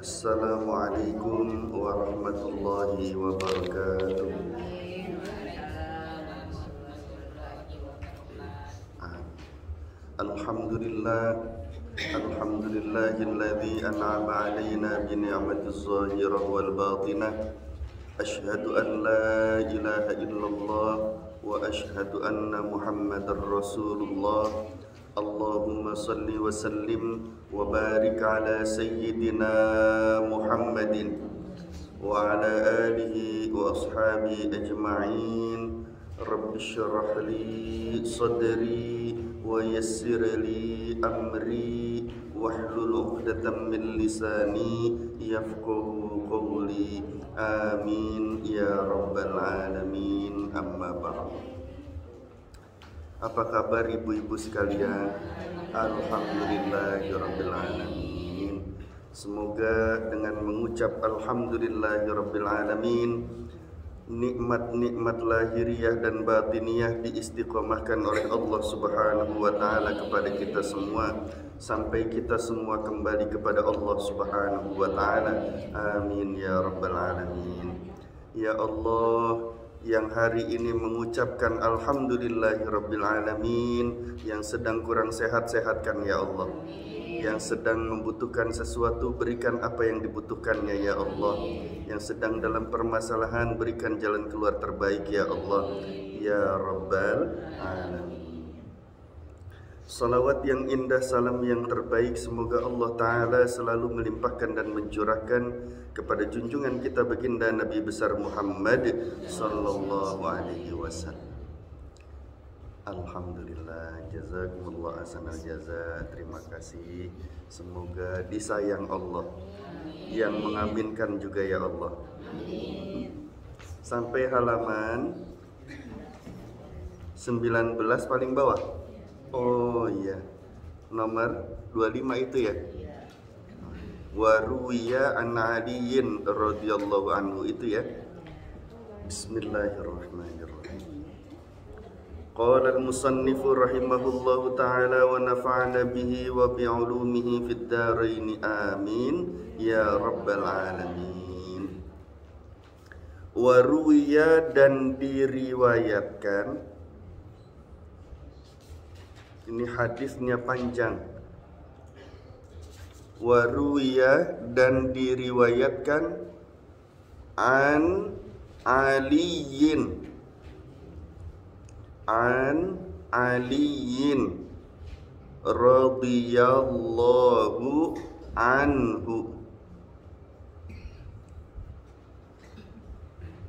Assalamualaikum warahmatullahi wabarakatuh. Alhamdulillahilladzi an'ama alaina bi ni'matiz zahirah wal batinah. Asyhadu an la ilaha illallah wa asyhadu anna Muhammadar Rasulullah. Allahumma salli wa sallim wa barik ala sayyidina Muhammadin wa ala alihi wa ashabihi ajma'in. Rabbi syrah li sadri wa yassir li amri wahlul 'uqdatam min lisani yafqahu qawli. Amin ya rabbal alamin. Amma ba'd. Apa kabar ibu-ibu sekalian? Alhamdulillahirabbil alamin. Semoga dengan mengucap alhamdulillahirabbil alamin, nikmat-nikmat lahiriah dan batiniyah diistiqomahkan oleh Allah Subhanahu wa taala kepada kita semua sampai kita semua kembali kepada Allah Subhanahu wa taala. Amin ya rabbal alamin. Ya Allah, yang hari ini mengucapkan alhamdulillahirabbil alamin, yang sedang kurang sehat-sehatkan ya Allah. Yang sedang membutuhkan sesuatu, berikan apa yang dibutuhkannya ya Allah. Yang sedang dalam permasalahan, berikan jalan keluar terbaik ya Allah ya rabbal alamin. Salawat yang indah, salam yang terbaik, semoga Allah Ta'ala selalu melimpahkan dan mencurahkan kepada junjungan kita baginda Nabi besar Muhammad Sallallahu Alaihi Wasallam. Alhamdulillah, jazakumullah ahsanal jaza. Terima kasih. Semoga disayang Allah, yang mengaminkan juga ya Allah. Sampai halaman 19 paling bawah. Oh iya, nomor 25 itu ya. Waruwiya an aliyin radhiyallahu anhu, itu ya. Bismillahirrahmanirrahim. Qala al-musannifu rahimahullahu ta'ala wa nafa'ana bihi wa bi'ulumihi fid dharain amin ya rabbal alamin. Waruwiya, dan diriwayatkan. Ini hadisnya panjang. Waruwiya, dan diriwayatkan an aliyin, an aliyin radhiyallahu anhu,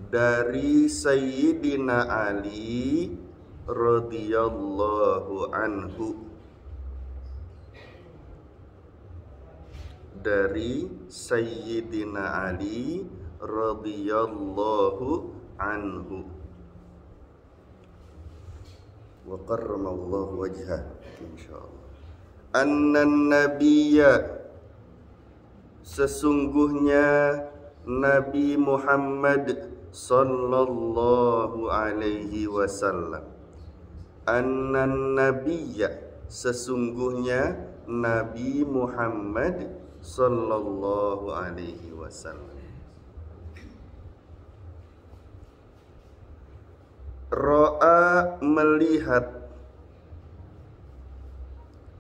dari Sayyidina Ali radhiyallahu anhu, dari Sayyidina Ali radhiyallahu anhu. Wa karramallahu wajhah, insyaallah. Annan nabiyya, sesungguhnya Nabi Muhammad sallallahu alaihi wasallam. Annan nabiyya, sesungguhnya Nabi Muhammad sallallahu alaihi wasallam. Ra'a, melihat.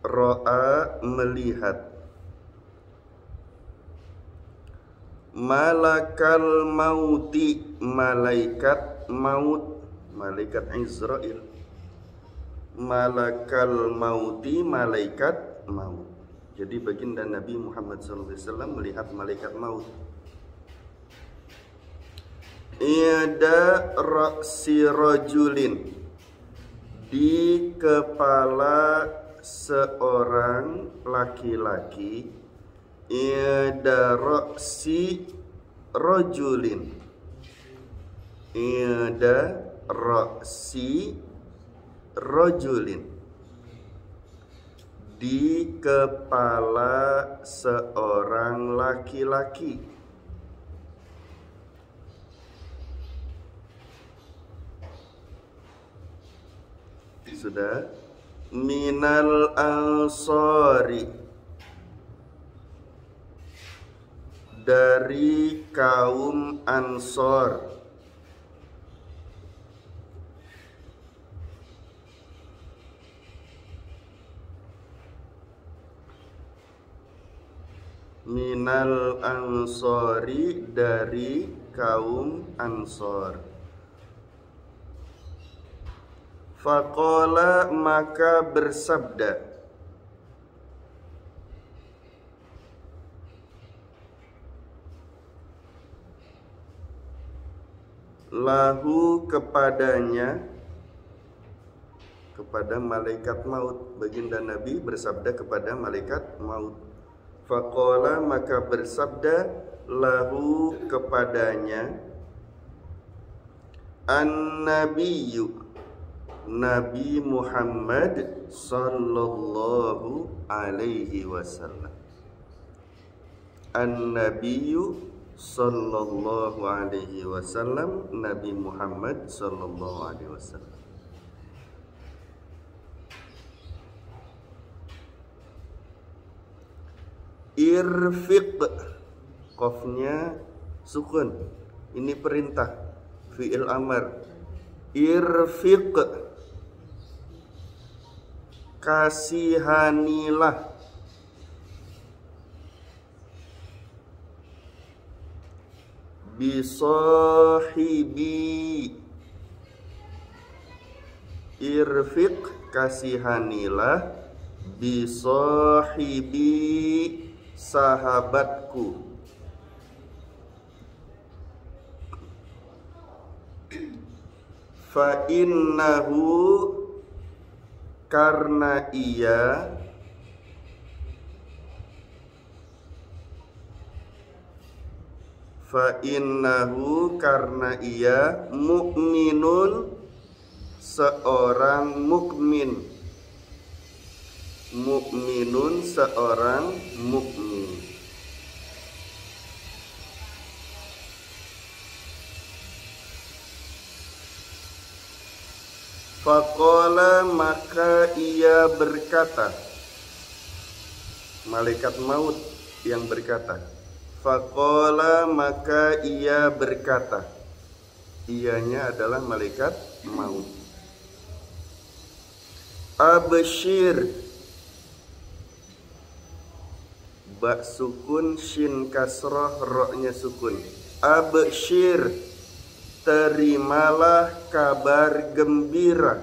Ra'a, melihat. Malakal mauti, malaikat maut, malaikat Israel. Malakal mauti, malaikat maut. Jadi baginda Nabi Muhammad SAW melihat malaikat maut. Ida ra'si rajulin, di kepala seorang laki-laki. Ida ra'si rajulin, ida ra'si rajulin, di kepala seorang laki-laki. Sudah. Minal ansari, dari kaum Ansor. Minal ansori, dari kaum Ansor. Faqala, maka bersabda, lahu, kepadanya, kepada malaikat maut. Baginda Nabi bersabda kepada malaikat maut. Faqala, maka bersabda, lahu, kepadanya, an-nabiyyu, Nabi Muhammad sallallahu alaihi wasallam. An-nabiyyu sallallahu alaihi wasallam, Nabi Muhammad sallallahu alaihi wasallam. Irfiq, qafnya sukun. Ini perintah, fi'il amr. Irfiq, kasihanilah. Bisahibi, irfiq, kasihanilah. Bisahibi, sahabatku. Fa innahu, karena ia, fa innahu, karena ia, mukminun, seorang mukmin. Mukminun, seorang mukmin. Faqala, maka ia berkata, malaikat maut yang berkata. Faqala, maka ia berkata, ianya adalah malaikat maut. Abshir, ba sukun, shin kasroh, ro-nya sukun. Abshir, terimalah kabar gembira.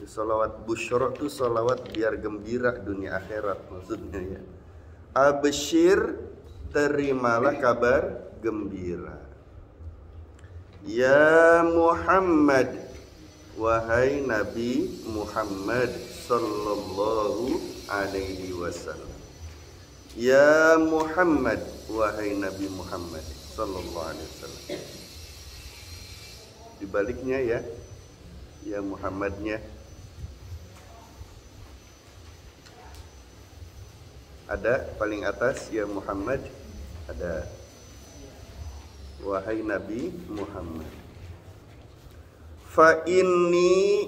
Salawat busyra itu salawat biar gembira dunia akhirat maksudnya ya. Abshir, terimalah kabar gembira. Ya Muhammad, wahai Nabi Muhammad sallallahu alaihi wasallam. Ya Muhammad, wahai Nabi Muhammad sallallahu alaihi wasallam. Dibaliknya ya, ya Muhammadnya. Ada paling atas ya Muhammad, ada wahai Nabi Muhammad. Fa inni,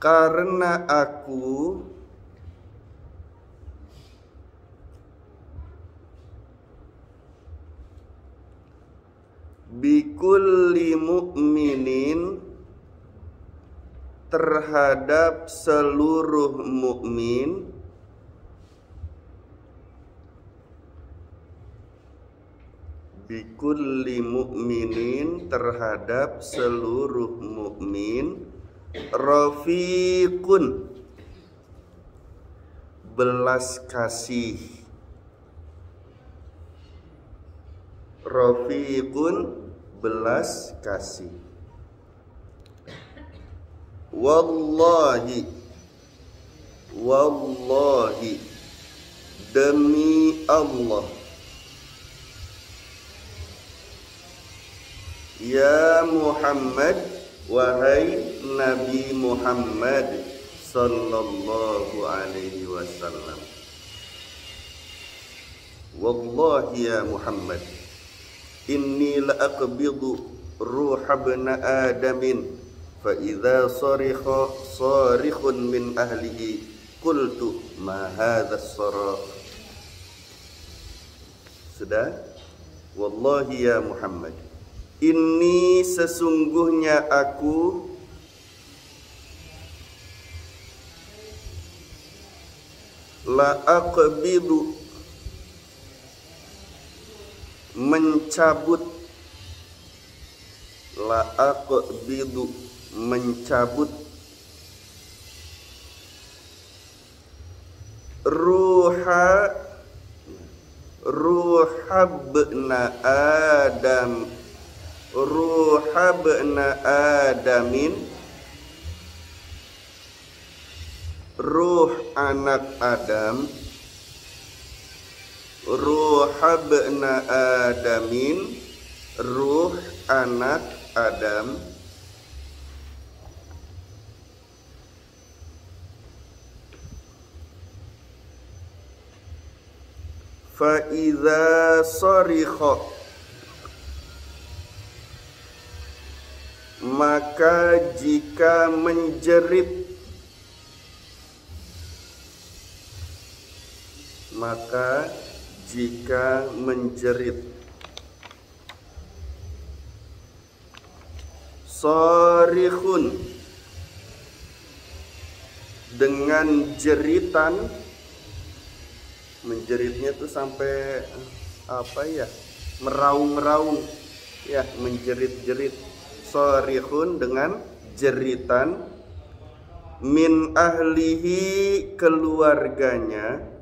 karena aku, bikulli mu'minin, terhadap seluruh mukmin, bikulli mu'minin, terhadap seluruh mukmin, rafiqun, belas kasih. Rafiqun, belas kasih. Wallahi, wallahi, demi Allah. Ya Muhammad, wahai Nabi Muhammad sallallahu alaihi wasallam. Wallahi ya Muhammad, inni la aqbidu ruha ibn Adamin, fa idza sarikha sarikhun min ahlihi qultu ma hadha as-sarikh Sudah? Wallahi ya Muhammad, inni sesungguhnya aku la aqbidu mencabut, la aqbidu mencabut, ruhabna Adam, ruhabna Adamin, ruh anak Adam, ruhabna Adamin, ruh anak Adam, fa idza sarikha maka jika menjerit, maka jika menjerit, sarikhun dengan jeritan, menjeritnya tuh sampai apa ya, meraung-meraung ya, menjerit-jerit, sarikhun dengan jeritan, min ahlihi keluarganya,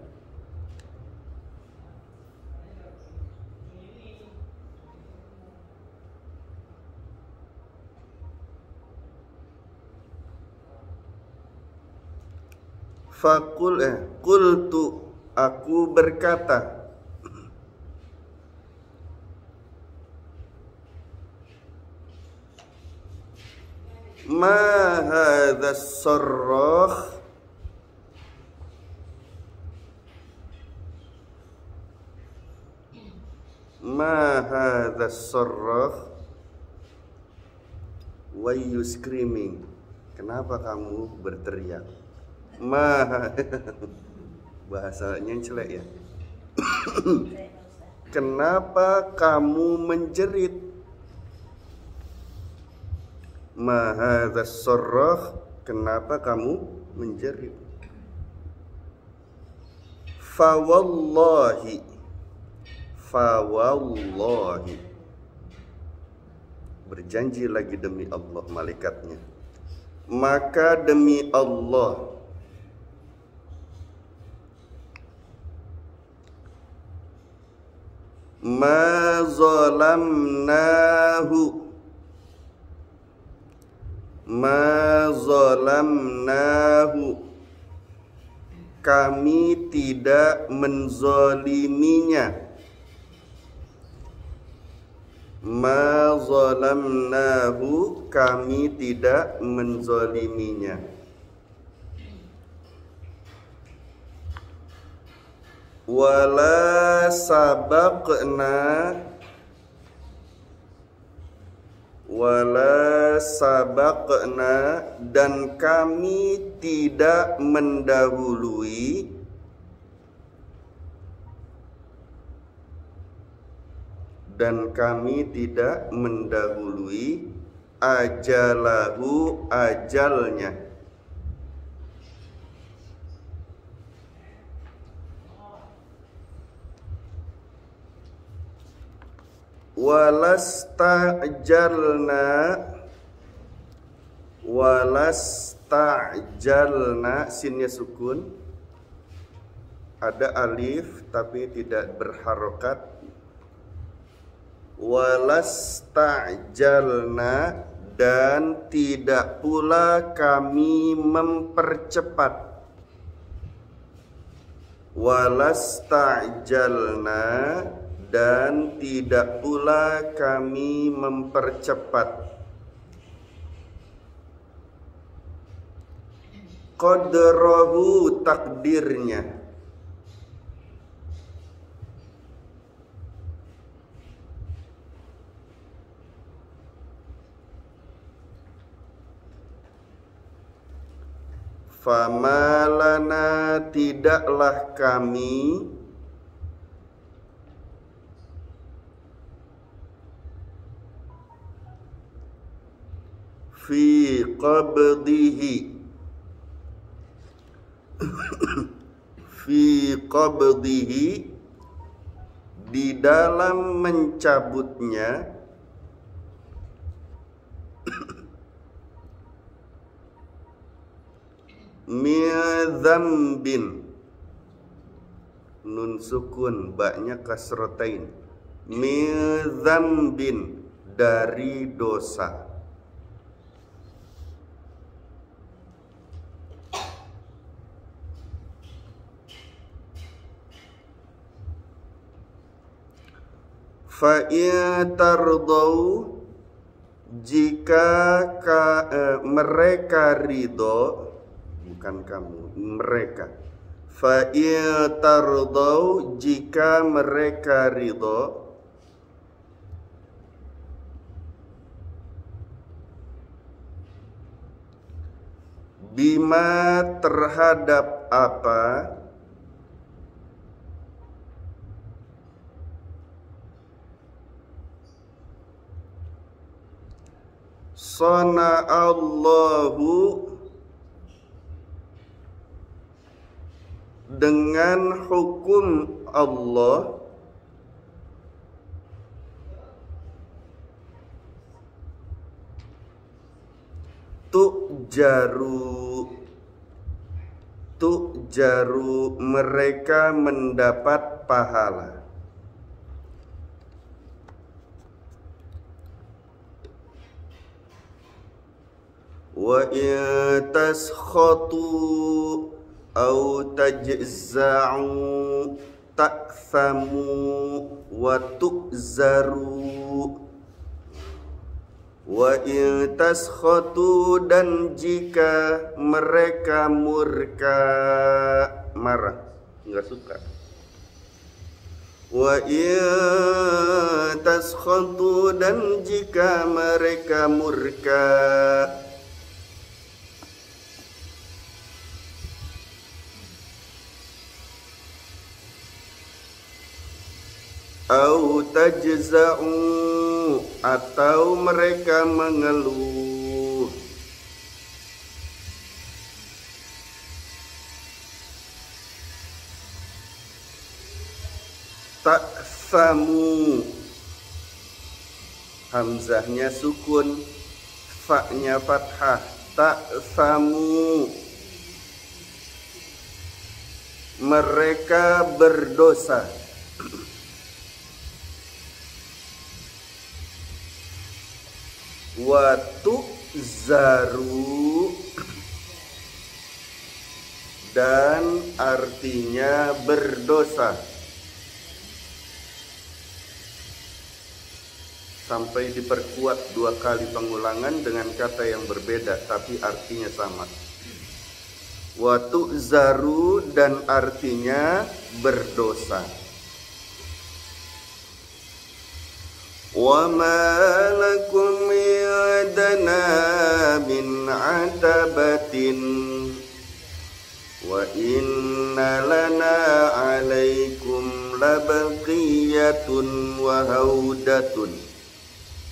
qultu aku berkata, ma hadzas sarrakh, ma hadzas sarrakh, why you screaming, kenapa kamu berteriak, ma bahasanya jelek ya. Kenapa kamu menjerit, ma hadzas sarrakh, kenapa kamu menjerit, fa wallahi, berjanji lagi demi Allah malaikatnya, maka demi Allah, ma zalamnahu, kami tidak menzoliminya, ma zalamnahu, kami tidak menzoliminya, wala sabaqna, dan kami tidak mendahului, ajalahu, ajalnya, walastajalna, sinnya sukun, ada alif tapi tidak berharokat, walastajalna, dan tidak pula kami mempercepat, walastajalna, dan tidak pula kami mempercepat, qadrahu, takdirnya, famalana, tidaklah kami, fi qabdihi fi qabdihi di dalam mencabutnya min dzambin nun sukun baknya kasratain min dzambin dari dosa fa in tardau jika mereka ridho, bukan kamu, mereka. Fa in tardau jika mereka ridho, bima terhadap apa Allahu dengan hukum Allah tu'jaru mereka mendapat pahala. Wa in taskhatu au tajza'u ta'thamu wa tu'zaru. Wa in taskhatu dan jika mereka murka marah enggak suka. Wa in taskhatu dan jika mereka murka au tajza'u atau mereka mengeluh ta'samu hamzahnya sukun fa-nya fathah ta'samu mereka berdosa wa tu'zaru dan artinya berdosa sampai diperkuat dua kali pengulangan dengan kata yang berbeda tapi artinya sama. Wa tu'zaru dan artinya berdosa. Wa ma lakum yadana min atabatin wa inna lana alaikum labaqiyatun wa haudatun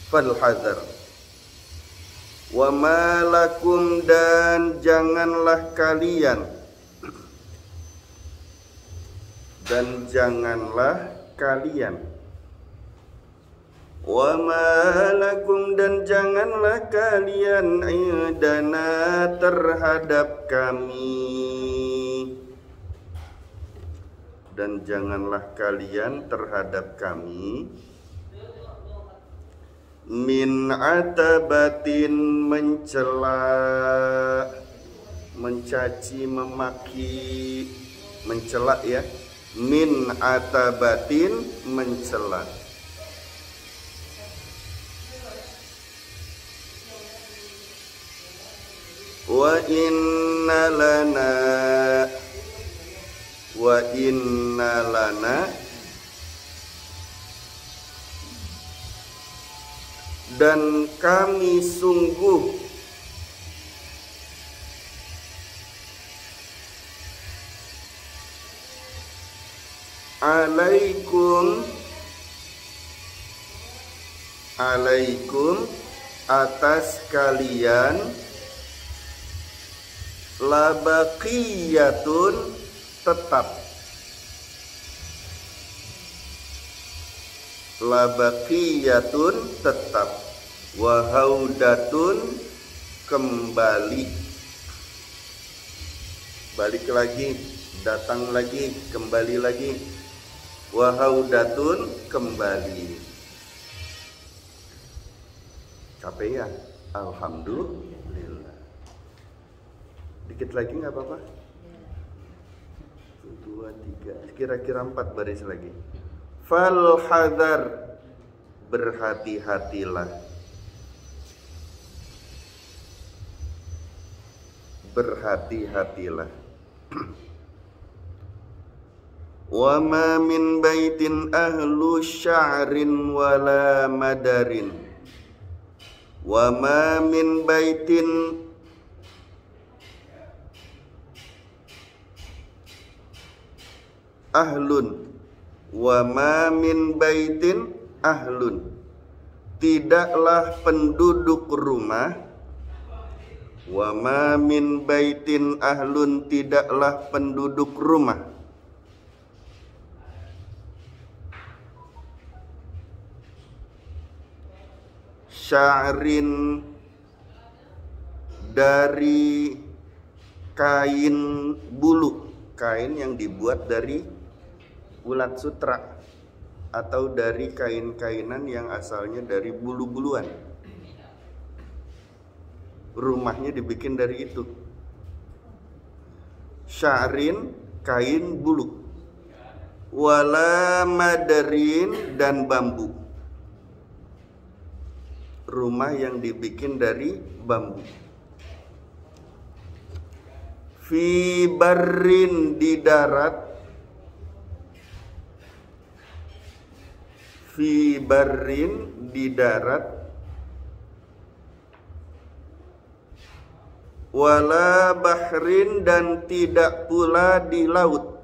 falhadar. Wa ma lakum dan janganlah kalian wa ma lakum dan janganlah kalian indana terhadap kami dan janganlah kalian terhadap kami min atabatin mencela mencaci memaki mencela ya min atabatin mencela. Wa inna lana dan kami sungguh alaikum atas kalian labaqiyatun tetap, labaqiyatun tetap, wahaudatun kembali, balik lagi, datang lagi, kembali lagi, wahaudatun kembali. Capek ya? Alhamdulillah. Dikit lagi nggak apa-apa? 1, 2, 3, kira-kira 4 baris lagi. Fal hadar, berhati-hatilah, berhati-hatilah. Wa ma min baitin ahlu sya'rin wala madarin. Wa ma min baitin ahlun, wa ma min baitin ahlun, tidaklah penduduk rumah, wa ma min baitin ahlun, tidaklah penduduk rumah, sya'rin, dari kain bulu, kain yang dibuat dari ulat sutra atau dari kain-kainan yang asalnya dari bulu-buluan. Rumahnya dibikin dari itu. Sya'rin, kain bulu. Wala madarin, dan bambu. Rumah yang dibikin dari bambu. Fi barrin, di darat. Fi barrin, di darat. Wala bahrin, dan tidak pula di laut.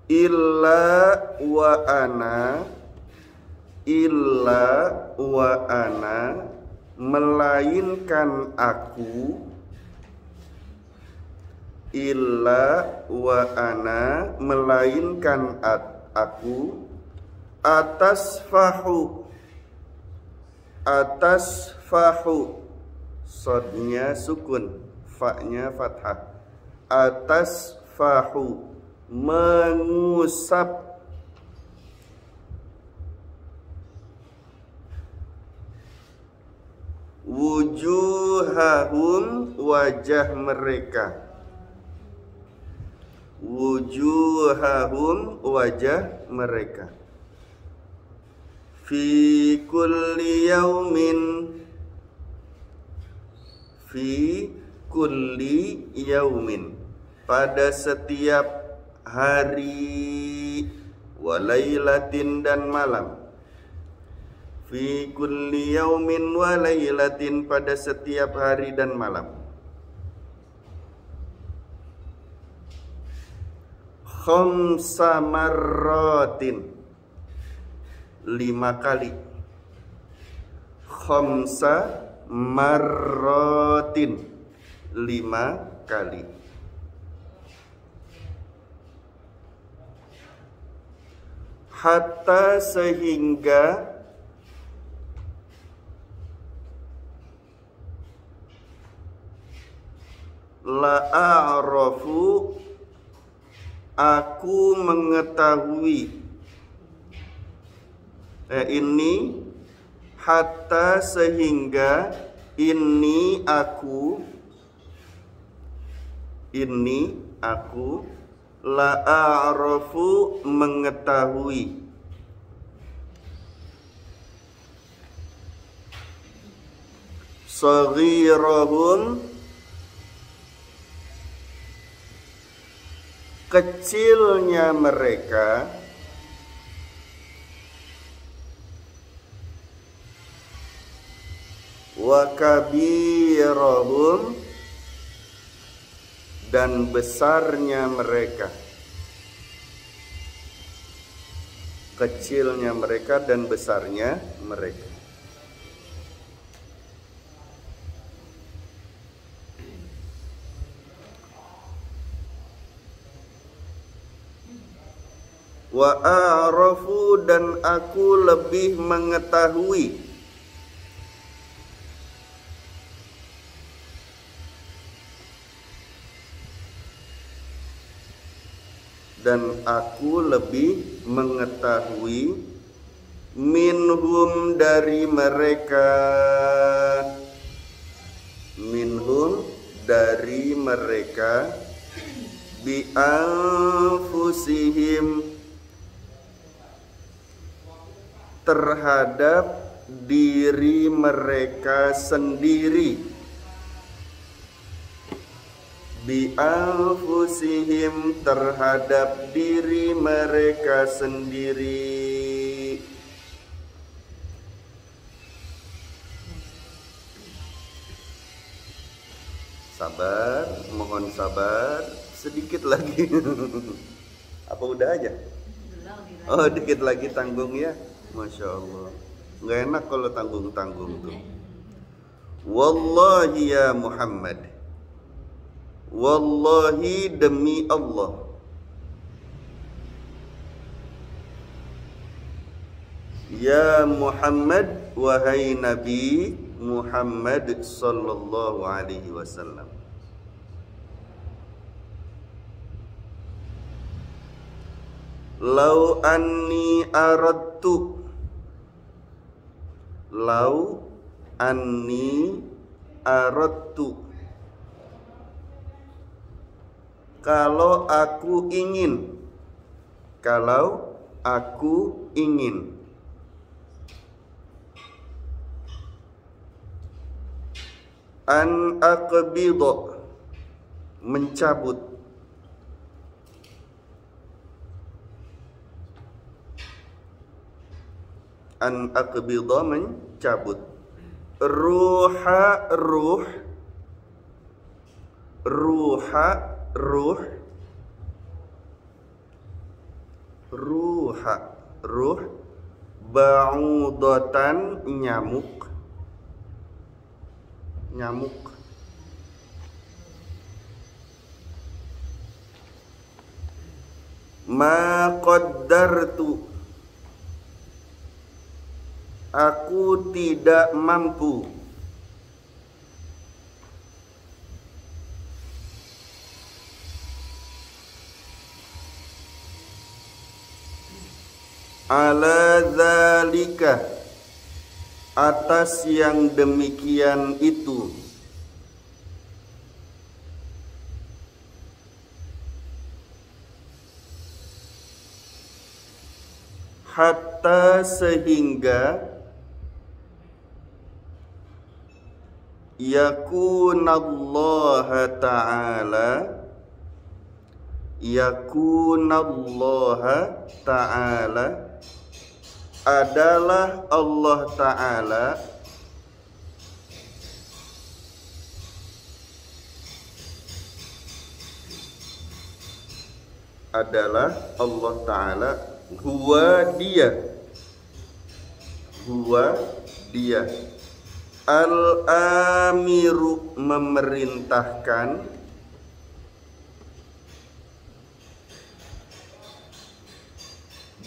Illa wa ana, illa wa ana, melainkan aku, illa wa ana, melainkan aku, atas fahu, atas fahu, sodnya sukun, fa-nya fathah, atas fahu, mengusap, wujuhahum, wajah mereka, wujuhahum, wajah mereka, fi kulli yaumin, fi kulli yaumin, pada setiap hari, walailatin, dan malam, fi kulli yaumin walailatin, pada setiap hari dan malam, khamsa marratin, 5 kali, khamsa marratin, 5 kali. Hatta, sehingga, la'a'rafu, aku mengetahui, ini, hatta, sehingga, ini aku, la'a'rafu, mengetahui, saghirahum, kecilnya mereka, wa kabirahum, dan besarnya mereka, kecilnya mereka dan besarnya mereka. Wa a'rafu, dan aku lebih mengetahui, dan aku lebih mengetahui minhum, dari mereka, minhum, dari mereka, bi anfusihim, terhadap diri mereka sendiri, bi anfusihim, terhadap diri mereka sendiri. Sabar, mohon sabar, sedikit lagi. Apa udah aja? Oh, dikit lagi tanggung ya. Masya Allah, nggak enak kalau tanggung-tanggung tuh. Wallahi ya Muhammad, wallahi demi Allah, ya Muhammad, wahai Nabi Muhammad sallallahu alaihi wasallam, lau anni aradtu, lau anni aradtu, kalau aku ingin, kalau aku ingin, an aqbidha, mencabut, an aqbidha, mencabut, ruha, ruh, ruha, ruh, ruha, ruh, ba'udatan, nyamuk, nyamuk, ma qaddartu, aku tidak mampu, ala dzalika, atas yang demikian itu, hatta, sehingga, yakunallaha ta'ala, yakunallaha ta'ala, adalah Allah Ta'ala, adalah Allah Ta'ala, huwa dia, huwa dia, al-amiru, memerintahkan,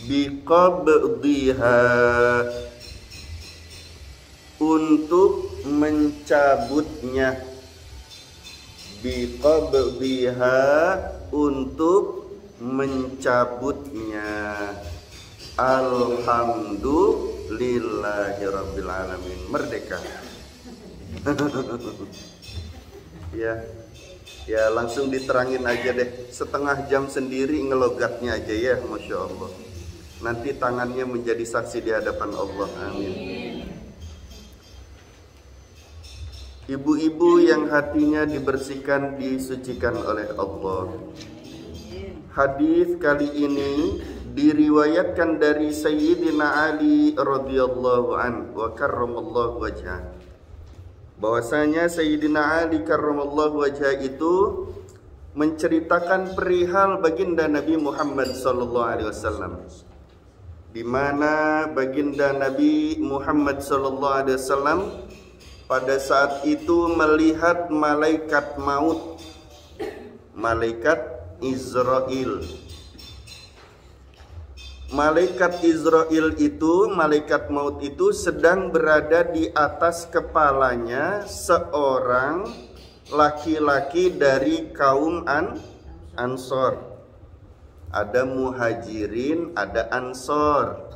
biqabdiha, untuk mencabutnya, biqabdiha, untuk mencabutnya. Alhamdulillahirabbil alamin. Merdeka. Ya, ya langsung diterangin aja deh, setengah jam sendiri ngelogatnya aja ya, Masya Allah. Nanti tangannya menjadi saksi di hadapan Allah. Amin. Ibu-ibu yang hatinya dibersihkan, disucikan oleh Allah. Hadis kali ini diriwayatkan dari Sayyidina Ali radhiyallahu anhu wa karramallahu wajhah, bahwasanya Sayyidina Ali karramallahu wajhah itu menceritakan perihal baginda Nabi Muhammad sallallahu alaihi wasallam, di mana baginda Nabi Muhammad sallallahu alaihi wasallam pada saat itu melihat malaikat maut, malaikat Israel. Malaikat Israel itu, malaikat maut itu sedang berada di atas kepalanya seorang laki-laki dari kaum Ansor. Ada muhajirin, ada ansor.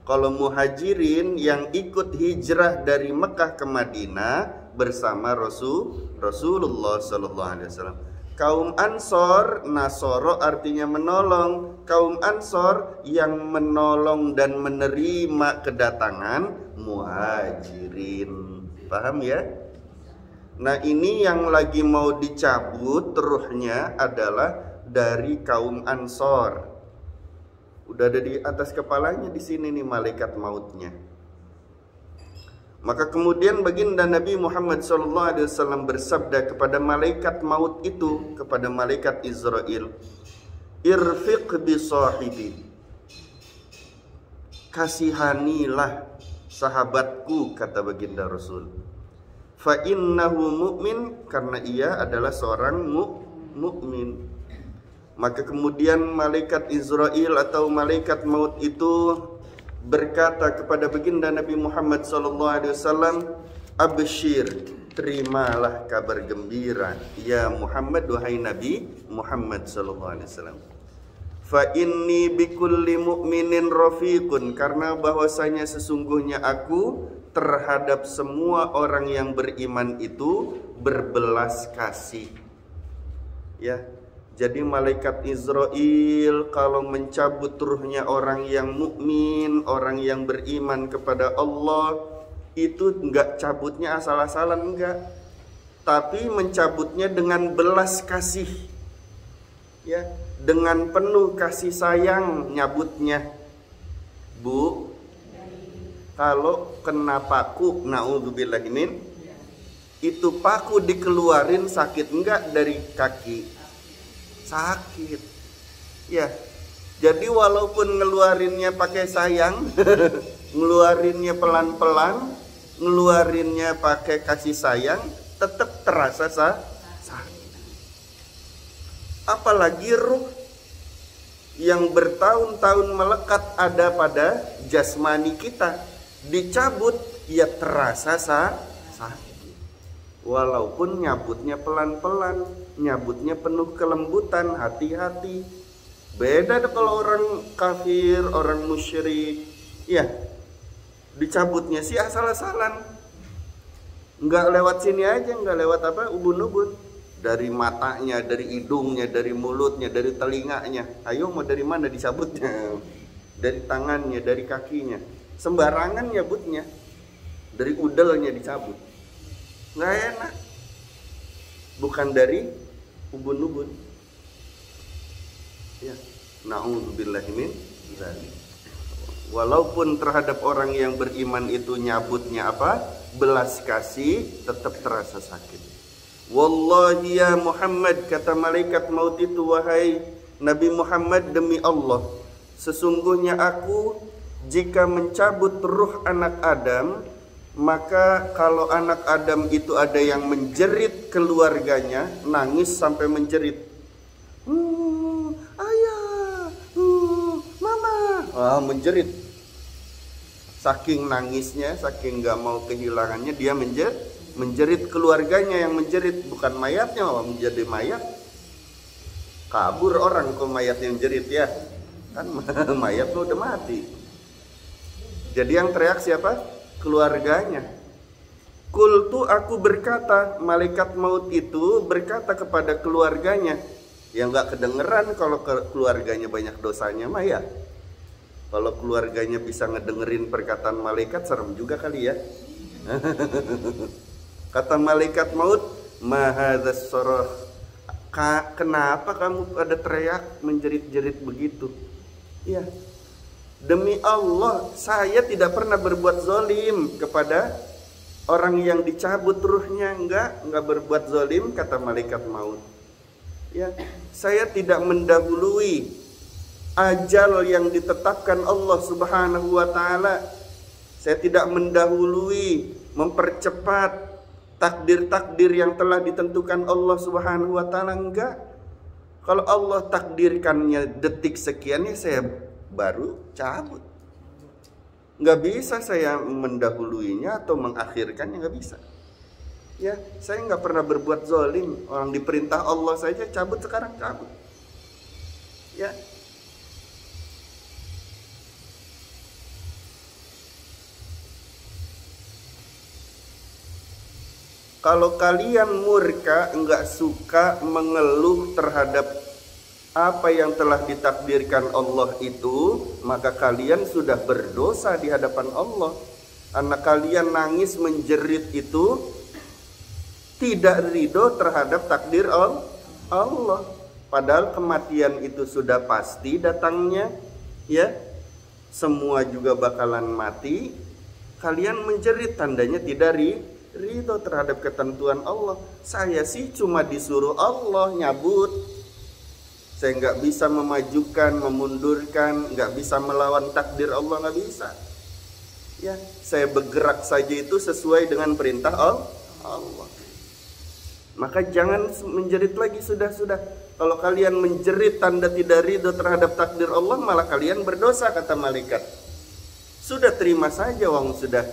Kalau muhajirin yang ikut hijrah dari Mekah ke Madinah bersama Rasulullah sallallahu alaihi wasallam. Kaum ansor, nasoro artinya menolong. Kaum ansor yang menolong dan menerima kedatangan muhajirin. Paham ya? Nah, ini yang lagi mau dicabut ruhnya adalah dari kaum ansor. Udah ada di atas kepalanya di sini nih malaikat mautnya. Maka kemudian baginda Nabi Muhammad SAW bersabda kepada malaikat maut itu, kepada malaikat Israel, irfiq bi sahibi, kasihanilah sahabatku, kata baginda Rasul. Fa innahu mu'min, karena ia adalah seorang mukmin. Maka kemudian malaikat Israel atau malaikat maut itu berkata kepada baginda Nabi Muhammad SAW, abshir, terimalah kabar gembira, ya Muhammad, wahai Nabi Muhammad SAW. Fa inni bikulli mu'minin rafiqun, karena bahwasanya sesungguhnya aku terhadap semua orang yang beriman itu berbelas kasih. Ya. Jadi malaikat Israel kalau mencabut ruhnya orang yang mukmin, orang yang beriman kepada Allah, itu enggak cabutnya asal-asalan, enggak. Tapi mencabutnya dengan belas kasih. Ya, dengan penuh kasih sayang nyabutnya. Bu, kalau kena paku, naudzubillah min, itu paku dikeluarin sakit enggak dari kaki? Sakit. Ya. Jadi walaupun ngeluarinnya pakai sayang, ngeluarinnya pelan-pelan, ngeluarinnya pakai kasih sayang, tetap terasa sakit. Apalagi ruh yang bertahun-tahun melekat ada pada jasmani kita, dicabut ya terasa sakit. Walaupun nyabutnya pelan-pelan, nyabutnya penuh kelembutan, hati-hati. Beda kalau orang kafir, orang musyrik, ya dicabutnya sih asal-asalan. Nggak lewat sini aja, nggak lewat apa, ubun-ubun. Dari matanya, dari hidungnya, dari mulutnya, dari telinganya. Ayo mau dari mana dicabutnya? Dari tangannya, dari kakinya. Sembarangan nyabutnya. Dari udelnya dicabut. Nggak enak. Bukan dari ubun-ubun. Ya, na'udzubillahi min dzalik. Walaupun terhadap orang yang beriman itu nyabutnya apa? Belas kasih, tetap terasa sakit. Wallahi ya Muhammad, kata malaikat maut itu, wahai Nabi Muhammad, demi Allah, sesungguhnya aku jika mencabut ruh anak Adam, maka kalau anak Adam itu ada yang menjerit keluarganya, nangis sampai menjerit, ayah, mama, menjerit. Saking nangisnya, saking gak mau kehilangannya, dia menjerit keluarganya yang menjerit, bukan mayatnya, menjadi mayat. Kabur orang kok mayatnya yang jerit, ya kan mayat udah mati. Jadi yang teriak siapa? Keluarganya. Kultu, aku berkata, malaikat maut itu berkata kepada keluarganya, yang gak kedengeran kalau keluarganya banyak dosanya mah ya. Kalau keluarganya bisa ngedengerin perkataan malaikat, serem juga kali ya. Kata malaikat maut, mahadzas soroh, kenapa kamu pada teriak menjerit-jerit begitu? Ya, demi Allah, saya tidak pernah berbuat zalim kepada orang yang dicabut ruhnya. Enggak berbuat zalim, kata malaikat maut. Ya, saya tidak mendahului ajal yang ditetapkan Allah Subhanahu wa taala. Saya tidak mendahului, mempercepat takdir-takdir yang telah ditentukan Allah Subhanahu wa taala, enggak. Kalau Allah takdirkannya detik sekian, ya saya baru cabut. Enggak bisa saya mendahuluinya atau mengakhirkannya, enggak bisa. Ya, saya nggak pernah berbuat zalim. Orang diperintah Allah saja cabut, sekarang cabut. Ya. Kalau kalian murka, nggak suka, mengeluh terhadap apa yang telah ditakdirkan Allah itu, maka kalian sudah berdosa di hadapan Allah. Anak kalian nangis menjerit itu tidak ridho terhadap takdir Allah. Padahal kematian itu sudah pasti datangnya, ya. Semua juga bakalan mati. Kalian menjerit, tandanya tidak ridho terhadap ketentuan Allah. Saya sih cuma disuruh Allah nyabut. Saya nggak bisa memajukan, memundurkan, nggak bisa melawan takdir Allah, nggak bisa. Ya, saya bergerak saja itu sesuai dengan perintah Allah. Maka jangan menjerit lagi, sudah. Kalau kalian menjerit tanda tidak ridho terhadap takdir Allah, malah kalian berdosa, kata malaikat. Sudah terima saja, wong sudah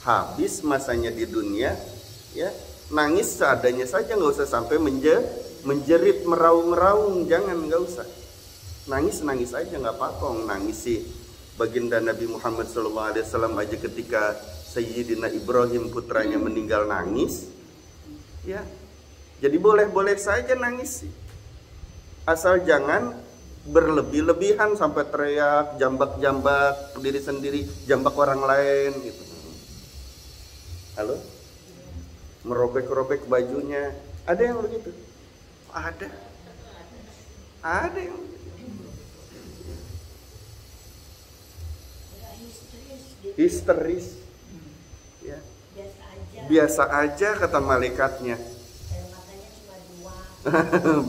habis masanya di dunia, ya. Nangis seadanya saja, nggak usah sampai menjerit, meraung-meraung, jangan, nggak usah. Nangis aja nggak apa-apa, nangis sih. Baginda Nabi Muhammad SAW aja ketika Sayyidina Ibrahim putranya meninggal nangis, ya. Jadi boleh-boleh saja nangis sih. Asal jangan berlebih-lebihan sampai teriak, jambak-jambak diri sendiri, jambak orang lain gitu. Halo? Merobek-robek bajunya. Ada yang begitu? Ada yang histeris. Ya. Biasa aja kata malaikatnya.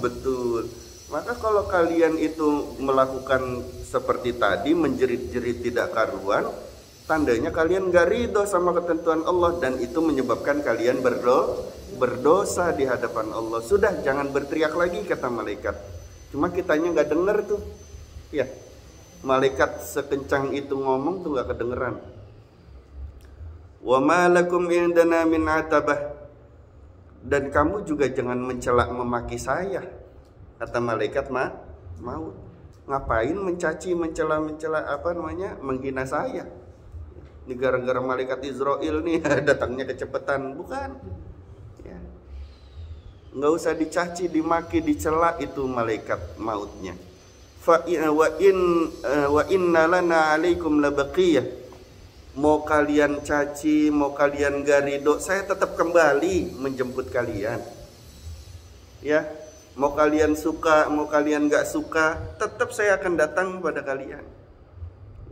Betul. Maka kalau kalian itu melakukan seperti tadi, menjerit-jerit tidak karuan, tandanya kalian gak ridho sama ketentuan Allah, dan itu menyebabkan kalian berdosa di hadapan Allah. Sudah, jangan berteriak lagi, kata malaikat. Cuma kitanya gak denger tuh. Ya, malaikat sekencang itu ngomong tuh gak kedengeran. Wa ma lakum indana min atabah. Dan kamu juga jangan mencela memaki saya, kata malaikat maut. Ngapain mencaci, mencela menghina saya? Ini gara-gara malaikat Israel nih datangnya kecepatan, bukan? Ya. Nggak usah dicaci, dimaki, dicela, itu malaikat mautnya. Wa inna lana alaikum labaqiyah. Mau kalian caci, mau kalian gak ridho, saya tetap kembali menjemput kalian. Ya, mau kalian suka, mau kalian gak suka, tetap saya akan datang pada kalian.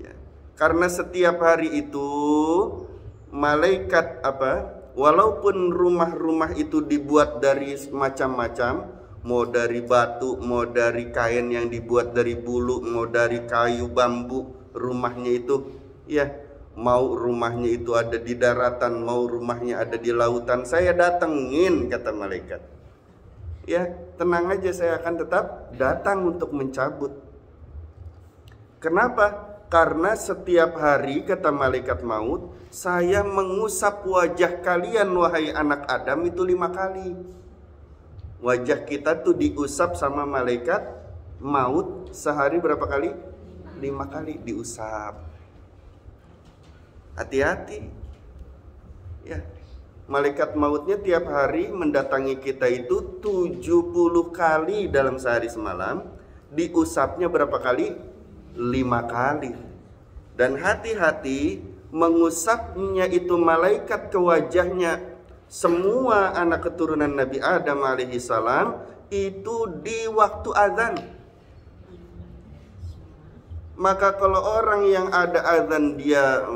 Ya. Karena setiap hari itu malaikat walaupun rumah-rumah itu dibuat dari macam-macam, mau dari batu, mau dari kain yang dibuat dari bulu, mau dari kayu bambu, rumahnya itu, ya. Mau rumahnya itu ada di daratan, mau rumahnya ada di lautan, saya datengin, kata malaikat. Ya, tenang aja, saya akan tetap datang untuk mencabut. Kenapa? Karena setiap hari, kata malaikat maut, saya mengusap wajah kalian, wahai anak Adam, itu 5 kali. Wajah kita tuh diusap sama malaikat maut sehari berapa kali? 5 kali diusap. Hati-hati, ya. Malaikat mautnya tiap hari mendatangi kita itu 70 kali dalam sehari semalam. Diusapnya berapa kali? 5 kali. Dan hati-hati, mengusapnya itu malaikat ke wajahnya semua anak keturunan Nabi Adam alaihi salam itu di waktu azan. Maka kalau orang yang ada azan dia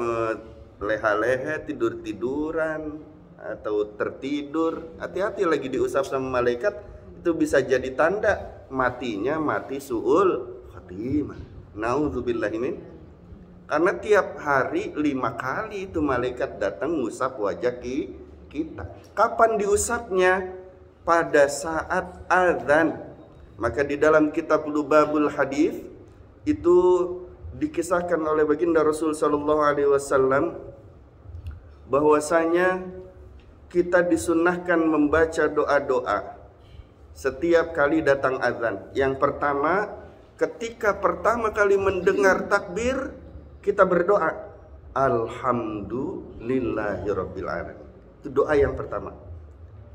leha-lehe, tidur-tiduran atau tertidur, hati-hati, lagi diusap sama malaikat, itu bisa jadi tanda matinya mati su'ul khatimah. Nauzubillahi min. Karena tiap hari 5 kali itu malaikat datang ngusap wajah kita. Kapan diusapnya? Pada saat azan. Maka di dalam kitab Lubabul Hadis itu dikisahkan oleh baginda Rasul sallallahu alaihi wasallam bahwasanya kita disunnahkan membaca doa-doa setiap kali datang azan. Yang pertama, ketika pertama kali mendengar takbir, kita berdoa alhamdulillahirabbil alamin. Itu doa yang pertama.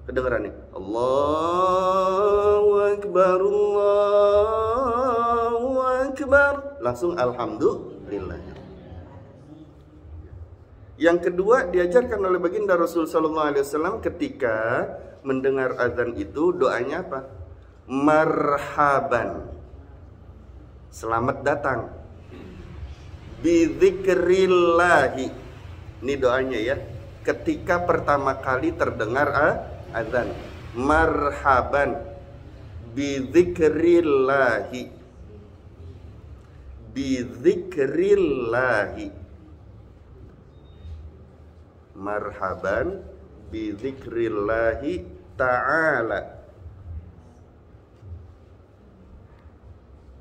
Kedengaran nih, Allahu akbar, Allahu akbar. Langsung alhamdulillah. Yang kedua diajarkan oleh baginda Rasul sallallahu alaihi wasallam ketika mendengar azan itu doanya apa? Marhaban. Selamat datang. Bidzikrillahi. Ini doanya ya. Ketika pertama kali terdengar azan. Marhaban. Bidzikrillahi. Bidzikrillahi. Marhaban bidzikrillahi ta'ala.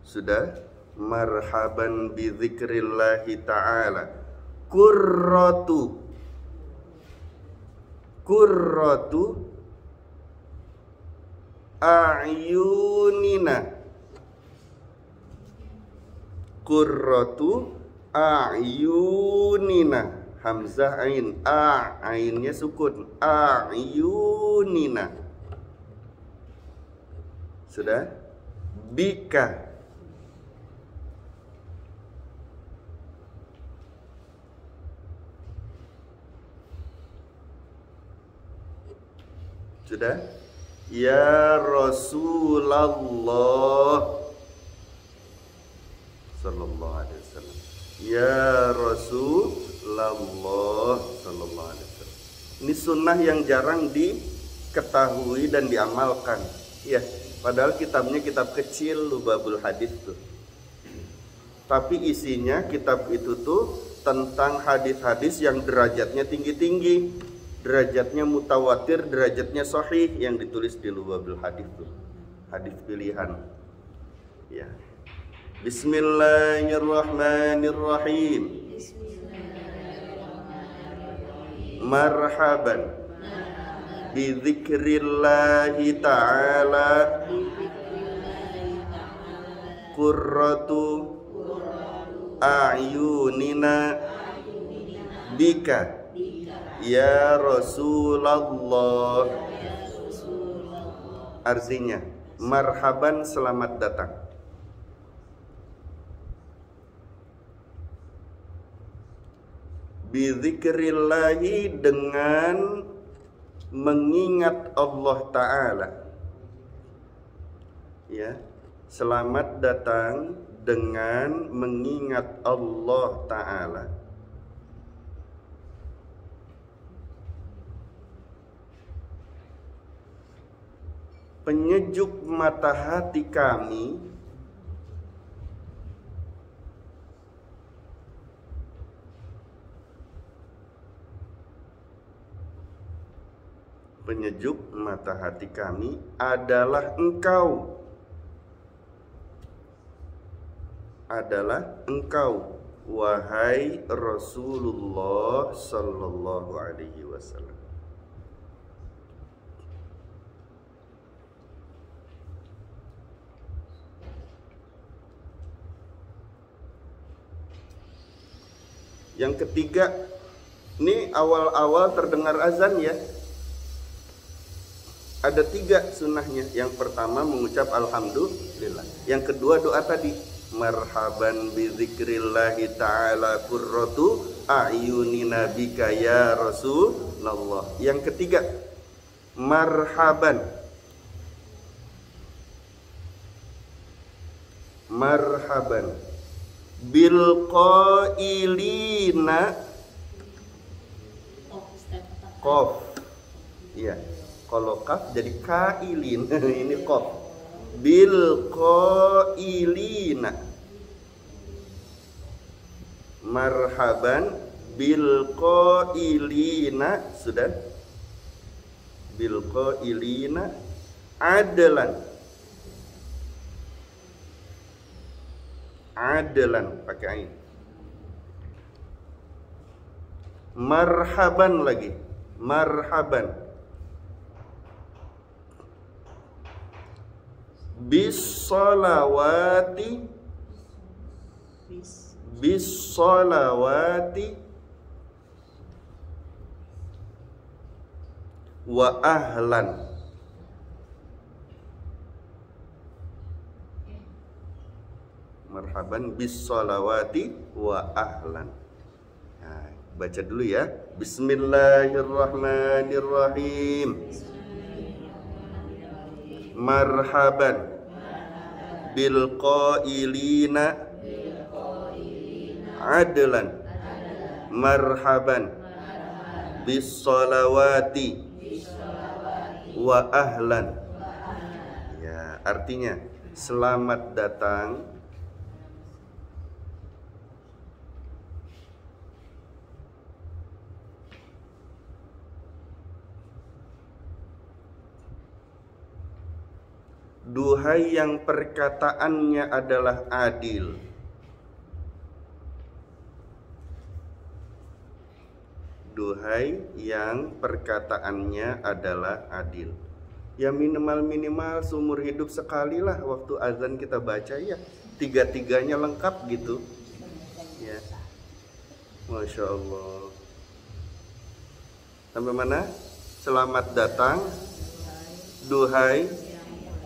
Sudah? Marhaban bidzikrillahi ta'ala. Qurratu. Qurratu a'yunina. Qurratu a'yunina. Hamzah ain, ainnya sukun, a'yunina. Sudah? Bika. Sudah? Ya Rasulullah sallallahu alaihi wasallam. Ya Rasulullah sallallahu alaihi wasallam. Ini sunnah yang jarang diketahui dan diamalkan. Ya, padahal kitabnya kitab kecil Lubabul Hadis tuh. Tapi isinya kitab itu tuh tentang hadis-hadis yang derajatnya tinggi-tinggi, derajatnya mutawatir, derajatnya sahih yang ditulis di Lubabul Hadis tuh. Hadis pilihan. Ya. Bismillahirrahmanirrahim. Marhaban bidzikrillahi ta'ala. Qurratu a'yunina bika ya Rasulullah. Artinya, marhaban, selamat datang. Bidzikrillahi, dengan mengingat Allah Ta'ala. Ya, selamat datang dengan mengingat Allah Ta'ala. Penyejuk mata hati kami adalah Engkau. Wahai Rasulullah sallallahu alaihi wasallam. Yang ketiga, ini awal-awal terdengar azan ya. Ada 3 sunnahnya. Yang pertama mengucap alhamdulillah. Yang kedua doa tadi, marhaban bidzikrillahi ta'ala qurratu a'yunina bika ya Rasulullah. Yang ketiga, marhaban bil qailina qaf. Iya. Kalau kaf jadi kailin. Ini qaf. Bil qailina. Marhaban bil qailina. Sudah. Bil qailina adlan. Adlan pakai ain. Marhaban lagi. Marhaban. Bis salawati. Bis salawati wa ahlan. Marhaban bis salawati wa ahlan. Nah, baca dulu ya. Bismillahirrahmanirrahim. Marhaban bil qailina adlan. Marhaban bis salawati wa ahlan. Ya, artinya selamat datang duhai yang perkataannya adalah adil. Duhai yang perkataannya adalah adil. Ya minimal-minimal seumur hidup sekali lah waktu azan kita baca ya. Tiga-tiganya lengkap gitu. Ya. Masya Allah. Sampai mana? Selamat datang. Duhai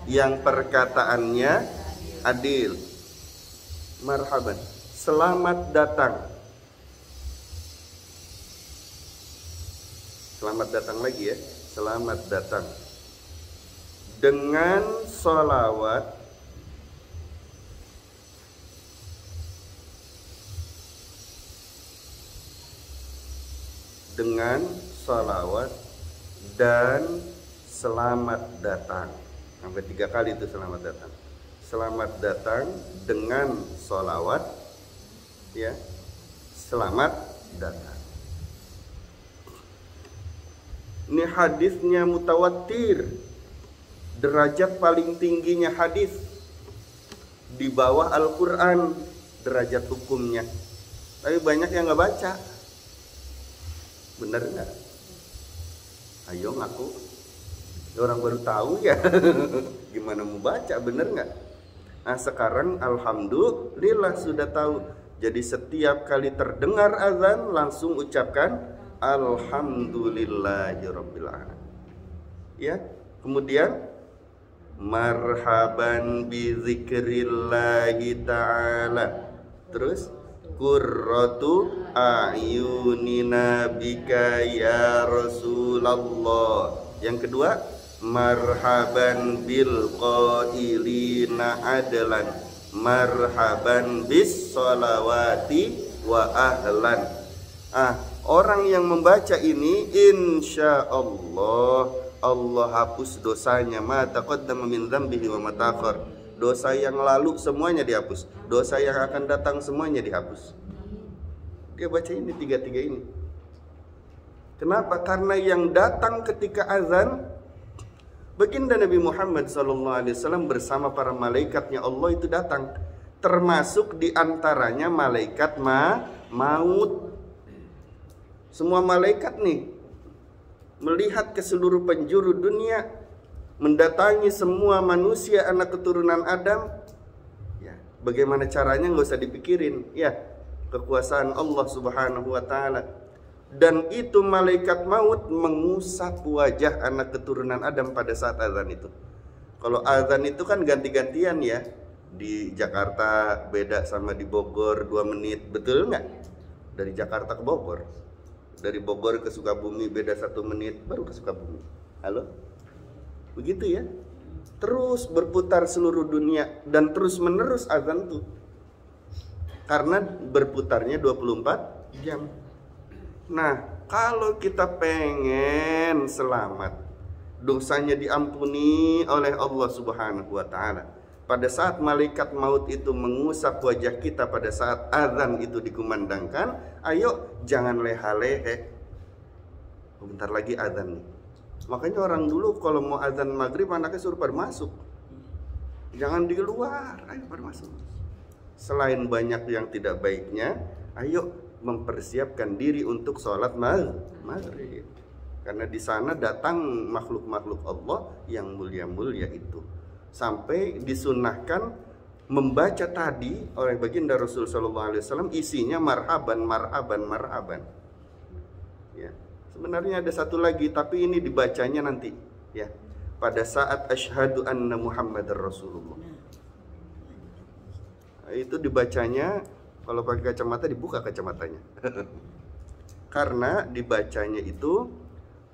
yang perkataannya adil. Marhaban. Selamat datang. Selamat datang lagi ya. Selamat datang. Dengan sholawat dan selamat datang. Sampai 3 kali itu selamat datang. Selamat datang dengan sholawat ya. Selamat datang. Ini hadisnya mutawatir. Derajat paling tingginya hadis di bawah Al-Quran derajat hukumnya. Tapi banyak yang nggak baca. Bener nggak? Ayo ngaku. Orang baru tahu ya. Gimana mau baca, bener nggak? Nah sekarang alhamdulillah sudah tahu. Jadi setiap kali terdengar azan langsung ucapkan alhamdulillahirabbil alamin. Ya, kemudian marhaban bi dzikrillahi ta'ala. Terus qurratu a'yunina bika ya Rasulullah. Yang kedua marhaban bil qailina adlan. Marhaban bis sholawati wa ahlan. Orang yang membaca ini insya Allah Allah hapus dosanya, ma taqaddama min dzambihi wa ma ta'akhkhar. Dosa yang lalu semuanya dihapus, dosa yang akan datang semuanya dihapus. Dia baca ini 3 ini. Kenapa? Karena yang datang ketika azan, baginda Nabi Muhammad SAW bersama para malaikatnya Allah itu datang, termasuk diantaranya malaikat maut. Semua malaikat nih melihat ke seluruh penjuru dunia, mendatangi semua manusia anak keturunan Adam. Ya, bagaimana caranya nggak usah dipikirin. Ya, kekuasaan Allah Subhanahu wa taala. Dan itu malaikat maut mengusap wajah anak keturunan Adam pada saat azan itu. Kalau azan itu kan ganti-gantian ya. Di Jakarta beda sama di Bogor 2 menit, betul nggak? Dari Jakarta ke Bogor. Dari Bogor ke Sukabumi beda 1 menit, baru ke Sukabumi. Halo? Begitu ya. Terus berputar seluruh dunia dan terus menerus azan tuh. Karena berputarnya 24 jam. Nah, kalau kita pengen selamat, dosanya diampuni oleh Allah Subhanahu wa taala. Pada saat malaikat maut itu mengusap wajah kita pada saat azan itu dikumandangkan, ayo jangan leha-lehe. Bentar lagi azan nih. Makanya orang dulu kalau mau azan maghrib anaknya suruh pada masuk. Jangan di luar, ayo pada masuk. Selain banyak yang tidak baiknya, ayo mempersiapkan diri untuk sholat maghrib. Karena di sana datang makhluk-makhluk Allah yang mulia-mulia itu. Sampai disunahkan membaca tadi oleh baginda Rasul sallallahu alaihi wasallam isinya marhaban marhaban marhaban. Ya. Sebenarnya ada satu lagi tapi ini dibacanya nanti ya. Pada saat asyhadu anna Muhammadar Rasulullah. Itu dibacanya kalau pakai kacamata dibuka kacamatanya. Karena dibacanya itu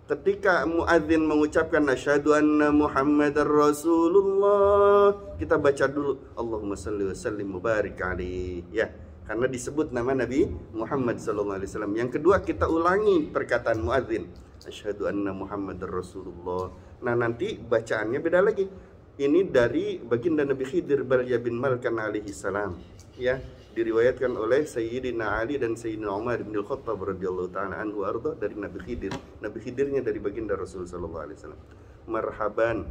ketika muadzin mengucapkan asyhadu anna Muhammadar Rasulullah, kita baca dulu Allahumma shalli wa sallim mubarik alaihi ya. Karena disebut nama Nabi Muhammad sallallahu alaihi wasallam. Yang kedua kita ulangi perkataan muadzin, asyhadu anna Muhammadar Rasulullah. Nah, nanti bacaannya beda lagi. Ini dari baginda Nabi Khidir Balya bin Malkan alaihi salam ya. Diriwayatkan oleh Sayyidina Ali dan Sayyidina Umar bin Al-Khattab radhiyallahu ta'ala anhu arda dari Nabi Khidir. Nabi Khidirnya dari baginda Rasul sallallahu alaihi wasallam. Marhaban.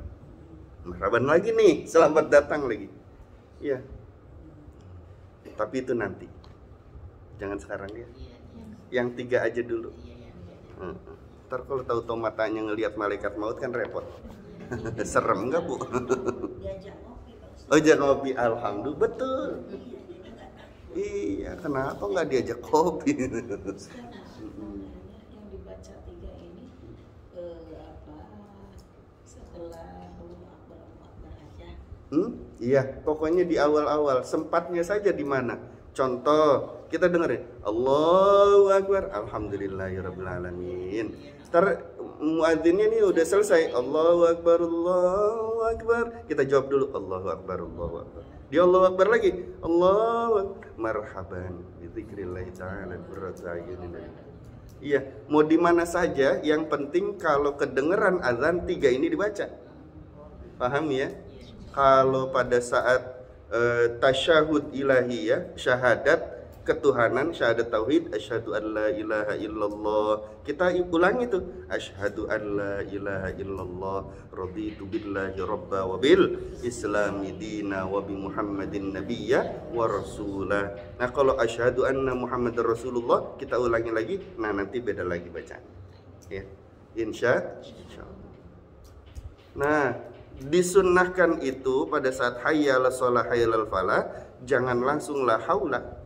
Marhaban lagi nih, selamat datang lagi. Ya. Tapi itu nanti. Jangan sekarang ya. Yang 3 aja dulu. Ntar kalau tahu matanya ngelihat malaikat maut kan repot. Serem enggak, Bu? Oh, jangan ngopi. Alhamdulillah, betul. Iya, kenapa nggak diajak kopi? Yang dibaca 3 ini setelah Akbar aja. Iya, pokoknya di awal-awal. Sempatnya saja di mana? Contoh, kita dengerin Allahu Akbar, alhamdulillahirabbil alamin. Ntar muadzinnya nih udah selesai Allahu Akbar, Allahu Akbar. Kita jawab dulu Allahu Akbar, Allahu Akbar. Dia Allahu Akbar lagi. Allahu Akbar. Marhaban bi dzikrillah ta'ala berra'ayun. Iya, mau di mana saja, yang penting kalau kedengeran azan 3 ini dibaca. Paham ya? Kalau pada saat tasyahud ilahi ya, syahadat ketuhanan, syahadat tauhid, asyhadu an la ilaha illallah. Kita ulangi tuh, asyhadu an la ilaha illallah, raditu billahi rabba wa bil islami dina wa bi Muhammadin nabiyya wa rasulah. Nah, kalau asyhadu anna Muhammadar Rasulullah kita ulangi lagi, nah nanti beda lagi bacaan. Ya. Insyaallah. Nah, disunnahkan itu pada saat hayya 'alas shalah hayya 'alal falah, jangan langsung la haula.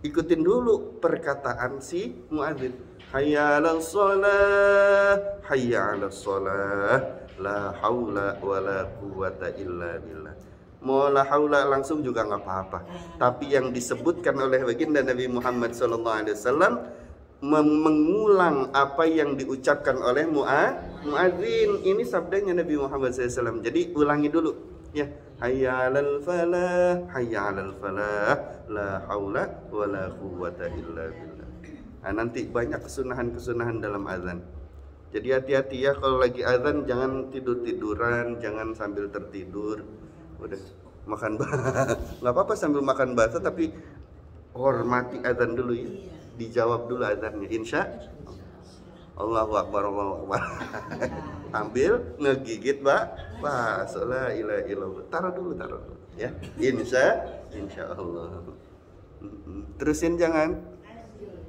Ikutin dulu perkataan si muadzin. Hayya 'alas shalah, hayya 'alas shalah, la haula wala quwwata illa billah. Mau la haula langsung juga nggak apa-apa. Tapi yang disebutkan oleh baginda Nabi Muhammad SAW mengulang apa yang diucapkan oleh muadzin. Ini sabdanya Nabi Muhammad SAW. Jadi ulangi dulu ya. Hayya 'alal falah, hayya 'alal falah, la haula wala quwwata illa billah. Nah, nanti banyak kesunahan-kesunahan dalam azan. Jadi hati-hati ya kalau lagi azan, jangan tidur-tiduran, jangan sambil tertidur. Udah makan nggak apa-apa sambil makan bakso, tapi hormati azan dulu ya. Dijawab dulu azannya. Insya Allahu Akbar, Allahu Akbar. Ambil, ngegigit bakso, la ilaha illallah. Taruh dulu ya. Insya Allah. Terusin jangan.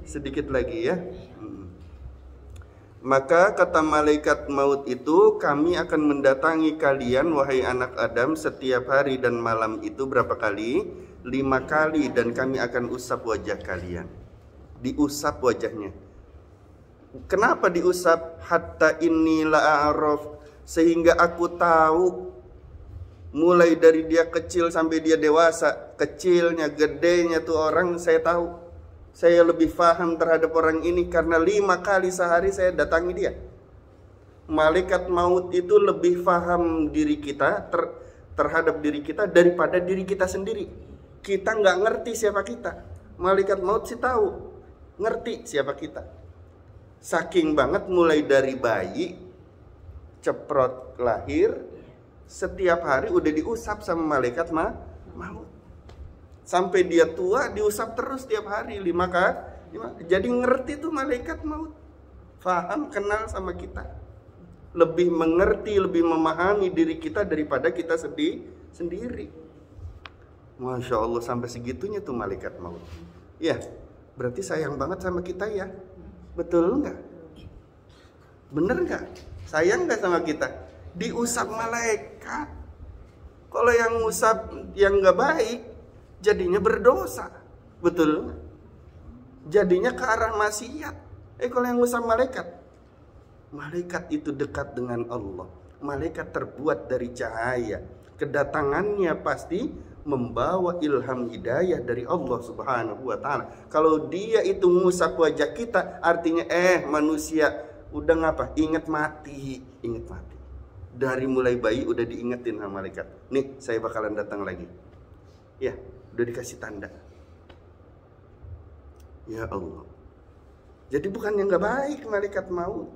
Sedikit lagi ya. Maka kata malaikat maut itu, kami akan mendatangi kalian wahai anak Adam setiap hari dan malam itu berapa kali? 5 kali, dan kami akan usap wajah kalian. Diusap wajahnya. Kenapa diusap? Hatta inni la'araf, sehingga aku tahu mulai dari dia kecil sampai dia dewasa, kecilnya, gedenya tuh orang saya tahu. Saya lebih paham terhadap orang ini karena 5 kali sehari saya datangi dia. Malaikat maut itu lebih paham diri kita terhadap diri kita daripada diri kita sendiri. Kita nggak ngerti siapa kita. Malaikat maut sih tahu, ngerti siapa kita. Saking banget mulai dari bayi ceprot lahir, setiap hari udah diusap sama malaikat maut. Sampai dia tua diusap terus tiap hari 5 kali. Jadi ngerti tuh malaikat maut. Faham, kenal sama kita. Lebih mengerti, lebih memahami diri kita daripada kita sendiri. Masya Allah, sampai segitunya tuh malaikat maut. Ya, berarti sayang banget sama kita ya. Betul nggak? Bener nggak? Sayang nggak sama kita? Diusap malaikat. Kalau yang ngusap yang nggak baik, jadinya berdosa. Betul? Jadinya ke arah maksiat. Kalau yang ngusap malaikat, malaikat itu dekat dengan Allah. Malaikat terbuat dari cahaya. Kedatangannya pasti membawa ilham hidayah dari Allah Subhanahu wa ta'ala. Kalau dia itu ngusap wajah kita, artinya manusia udah ngapa? Ingat mati. Dari mulai bayi udah diingetin sama malaikat. Nih, saya bakalan datang lagi. Ya, udah dikasih tanda. Ya Allah. Jadi bukan yang gak baik malaikat maut.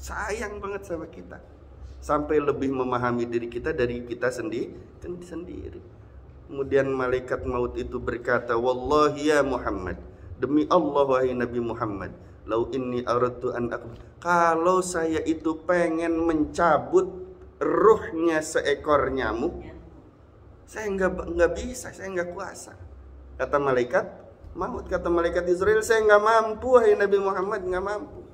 Sayang banget sama kita. Sampai lebih memahami diri kita dari kita sendiri. Kemudian malaikat maut itu berkata, Wallahi ya Muhammad, demi Allah wahai Nabi Muhammad, lau inni aradtu an kalau saya itu pengen mencabut ruhnya seekor nyamuk, saya nggak bisa, saya nggak kuasa. Kata malaikat maut, kata malaikat Israel, saya nggak mampu wahai Nabi Muhammad, nggak mampu.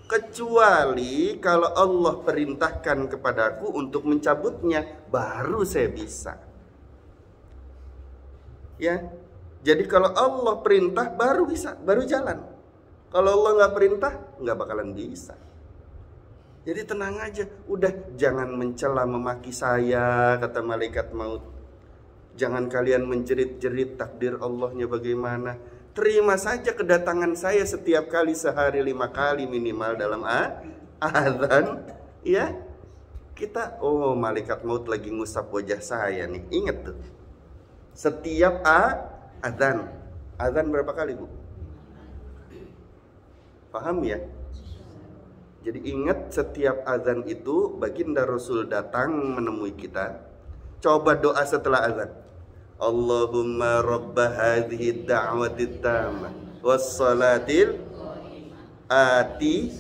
Kecuali kalau Allah perintahkan kepadaku untuk mencabutnya, baru saya bisa. Ya, jadi kalau Allah perintah baru bisa, baru jalan. Kalau Allah nggak perintah, nggak bakalan bisa. Jadi tenang aja, udah jangan mencela memaki saya, kata malaikat maut. Jangan kalian menjerit-jerit takdir Allahnya bagaimana. Terima saja kedatangan saya setiap kali sehari 5 kali minimal dalam azan. Ya, kita, malaikat maut lagi ngusap wajah saya nih. Ingat tuh. Setiap azan. Azan berapa kali, Bu? Paham ya? Jadi ingat, setiap azan itu baginda Rasul datang menemui kita. Coba doa setelah azan. Allahumma rabba hadhihi da'wati tammah wassalatil ati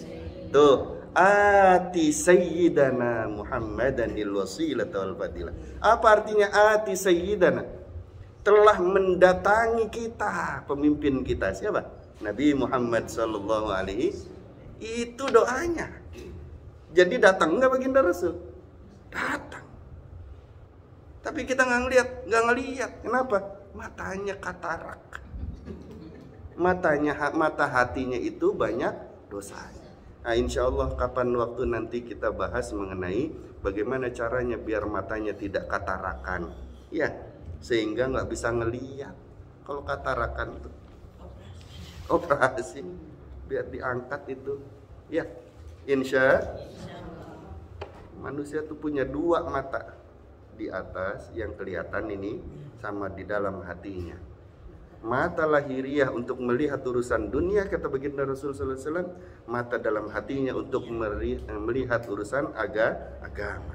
sayyidana Muhammadanil wasilata wal fadilah. Apa artinya ati sayyidana? Telah mendatangi kita, pemimpin kita. Siapa? Nabi Muhammad sallallahu alaihi. Itu doanya. Jadi datang nggak baginda Rasul? Datang. Tapi kita nggak ngelihat. Kenapa? Matanya katarak. Mata hatinya itu banyak dosanya. Nah, insya Allah kapan waktu nanti kita bahas mengenai bagaimana caranya biar matanya tidak katarakan. Ya, sehingga nggak bisa ngelihat. Kalau katarakan itu operasi biar diangkat itu. Ya, insya manusia tuh punya 2 mata. Di atas yang kelihatan ini sama di dalam hatinya. Mata lahiriah untuk melihat urusan dunia, kata baginda Rasul sallallahu alaihi wasallam. Mata dalam hatinya untuk melihat urusan agama.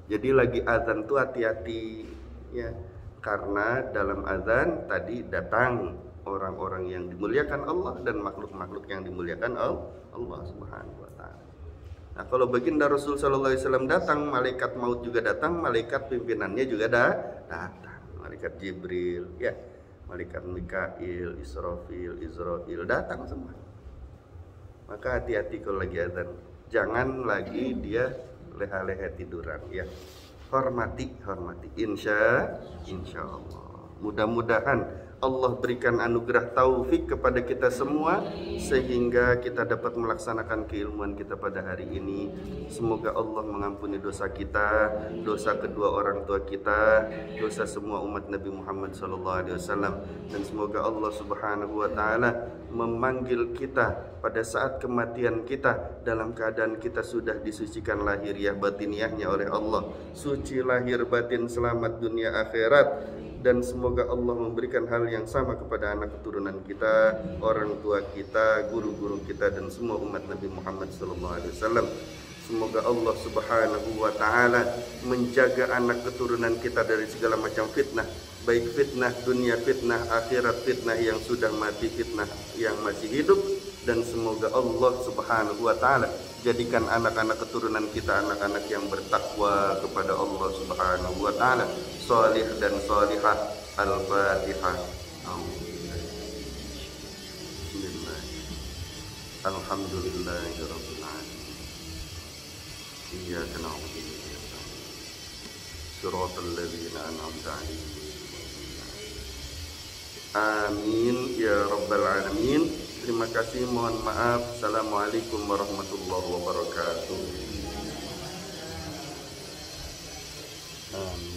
Jadi lagi azan tuh hati-hati ya, karena dalam azan tadi datang orang-orang yang dimuliakan Allah dan makhluk-makhluk yang dimuliakan Allah Subhanahu wa taala. Nah, kalau baginda Rasul sallallahu alaihi wasallam datang, malaikat maut juga datang, malaikat pimpinannya juga datang. Malaikat Jibril, ya, malaikat Mikail, Israfil, datang semua. Maka hati-hati kalau lagi azan. Jangan lagi dia leha-leha tiduran, ya. Hormati. Insya Allah. Mudah-mudahan Allah berikan anugerah taufik kepada kita semua sehingga kita dapat melaksanakan keilmuan kita pada hari ini. Semoga Allah mengampuni dosa kita, dosa kedua orang tua kita, dosa semua umat Nabi Muhammad SAW, dan semoga Allah Subhanahu wa taala memanggil kita pada saat kematian kita dalam keadaan kita sudah disucikan lahiriah batiniahnya oleh Allah. Suci lahir batin, selamat dunia akhirat. dan semoga Allah memberikan hal yang sama kepada anak keturunan kita, orang tua kita, guru-guru kita, dan semua umat Nabi Muhammad SAW. Semoga Allah Subhanahu wa Ta'ala menjaga anak keturunan kita dari segala macam fitnah, baik fitnah dunia, fitnah akhirat, fitnah yang sudah mati, fitnah yang masih hidup. Dan semoga Allah Subhanahu wa Ta'ala jadikan anak-anak keturunan kita anak-anak yang bertakwa kepada Allah Subhanahu wa Ta'ala, salih dan salihah. Al-Fatihah. Bismillah. Alhamdulillahirabbil alamin. Iyyaka na'budu wa iyyaka nasta'in. Shiratal ladzina an'amta 'alaihim. Amin ya rabbal alamin. Terima kasih, mohon maaf. Assalamualaikum warahmatullahi wabarakatuh. Amin.